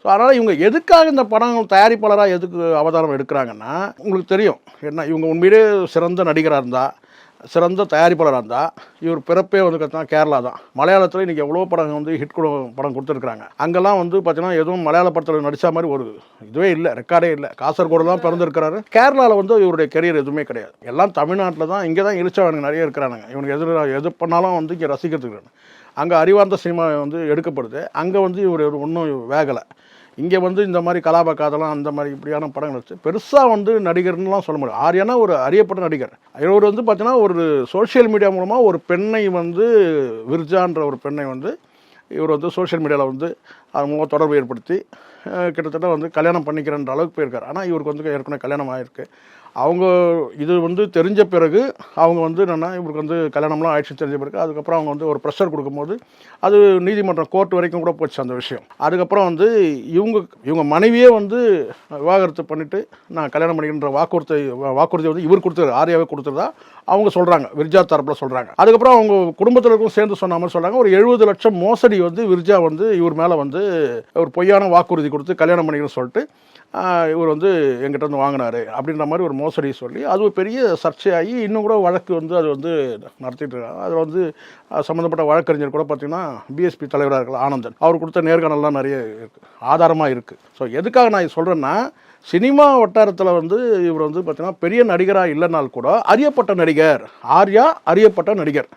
So அதனால் இவங்க எதுக்காக இந்த படம் தயாரிப்பாளராக எதுக்கு அவதாரம் எடுக்கிறாங்கன்னா உங்களுக்கு தெரியும் என்ன, இவங்க உண்மையிலே சிறந்த நடிகராக இருந்தால், சிறந்த தயாரிப்பாளராக இருந்தால், இவர் பிறப்பே வந்து பார்த்தீங்கன்னா கேரளா தான். மலையாளத்தில் இன்றைக்கி எவ்வளோ படம் வந்து ஹிட் படம் கொடுத்துருக்குறாங்க. அங்கெல்லாம் வந்து பார்த்தீங்கன்னா எதுவும் மலையாள படத்தில் நடித்த மாதிரி ஒரு இதுவே இல்லை, ரெக்கார்டே இல்லை. காசர்கோடு தான் பிறந்திருக்கிறாரு. கேரளாவில் வந்து இவருடைய கெரியர் எதுவுமே கிடையாது. எல்லாம் தமிழ்நாட்டில் தான். இங்கே தான் இழிச்சவனுங்க நிறைய இருக்கிறானுங்க. இவனுக்கு எது பண்ணாலும் வந்து இங்கே ரசிக்கிறதுக்கு. அங்கே அறிவார்ந்த சினிமா வந்து எடுக்கப்படுது. அங்கே வந்து இவர் ஒன்றும் வேகலை. இங்கே வந்து இந்த மாதிரி கலாபக்காதெல்லாம் அந்த மாதிரி இப்படியான படங்கள் வச்சு பெருசாக வந்து நடிகர்னுலாம் சொல்ல முடியும். ஆர்யானா ஒரு அறியப்பட்ட நடிகர். இவர் வந்து பார்த்தீங்கன்னா ஒரு சோஷியல் மீடியா மூலமாக ஒரு பெண்ணை வந்து விர்ஜான்ற ஒரு பெண்ணை வந்து இவர் வந்து சோஷியல் மீடியாவில் வந்து அது மூலம் தொடர்பு ஏற்படுத்தி கிட்டத்தட்ட வந்து கல்யாணம் பண்ணிக்கிறன்ற அளவுக்கு போயிருக்கார். ஆனால் இவருக்கு வந்து ஏற்கனவே கல்யாணம் ஆகிருக்கு. அவங்க இது வந்து தெரிஞ்ச பிறகு அவங்க வந்து என்னென்னா இவருக்கு வந்து கல்யாணம்லாம் ஆயிடுச்சு தெரிஞ்ச பிறகு அதுக்கப்புறம் அவங்க வந்து ஒரு ப்ரெஷர் கொடுக்கும்போது அது நீதிமன்றம் கோர்ட் வரைக்கும் கூட போச்சு அந்த விஷயம். அதுக்கப்புறம் வந்து இவங்க மனைவியே வந்து விவாகரத்து பண்ணிவிட்டு நான் கல்யாணம் பண்ணிக்கின்ற வாக்குறுதி வந்து இவர் கொடுத்தது, ஆர்யாவே கொடுத்துருதா அவங்க சொல்கிறாங்க, விர்ஜா தரப்பில் சொல்கிறாங்க. அதுக்கப்புறம் அவங்க குடும்பத்தினருக்கும் சேர்ந்து சொன்ன மாதிரி சொல்கிறாங்க, ஒரு 70 லட்சம் மோசடி வந்து விர்ஜா வந்து இவர் மேலே வந்து ஒரு பொய்யான வாக்குறுதி கொடுத்து கல்யாணம் பண்ணிக்கணும்னு சொல்லிட்டு இவர் வந்து எங்கிட்ட வந்து வாங்கினார் அப்படின்ற மாதிரி ஒரு மோசடி சொல்லி அது ஒரு பெரிய சர்ச்சையாகி இன்னும் கூட வழக்கு வந்து அது வந்து நடத்திட்டு இருக்காங்க. அதில் வந்து சம்மந்தப்பட்ட வழக்கறிஞர் கூட பார்த்திங்கன்னா பிஎஸ்பி தலைவராக இருக்கலாம் ஆனந்தன், அவர் கொடுத்த நேர்காணல்லாம் நிறைய இருக்குது, ஆதாரமாக இருக்குது. ஸோ எதுக்காக நான் சொல்கிறேன்னா, சினிமா வட்டாரத்தில் வந்து இவர் வந்து பார்த்திங்கன்னா பெரிய நடிகராக இல்லைனால் கூட அறியப்பட்ட நடிகர். ஆர்யா அறியப்பட்ட நடிகர்.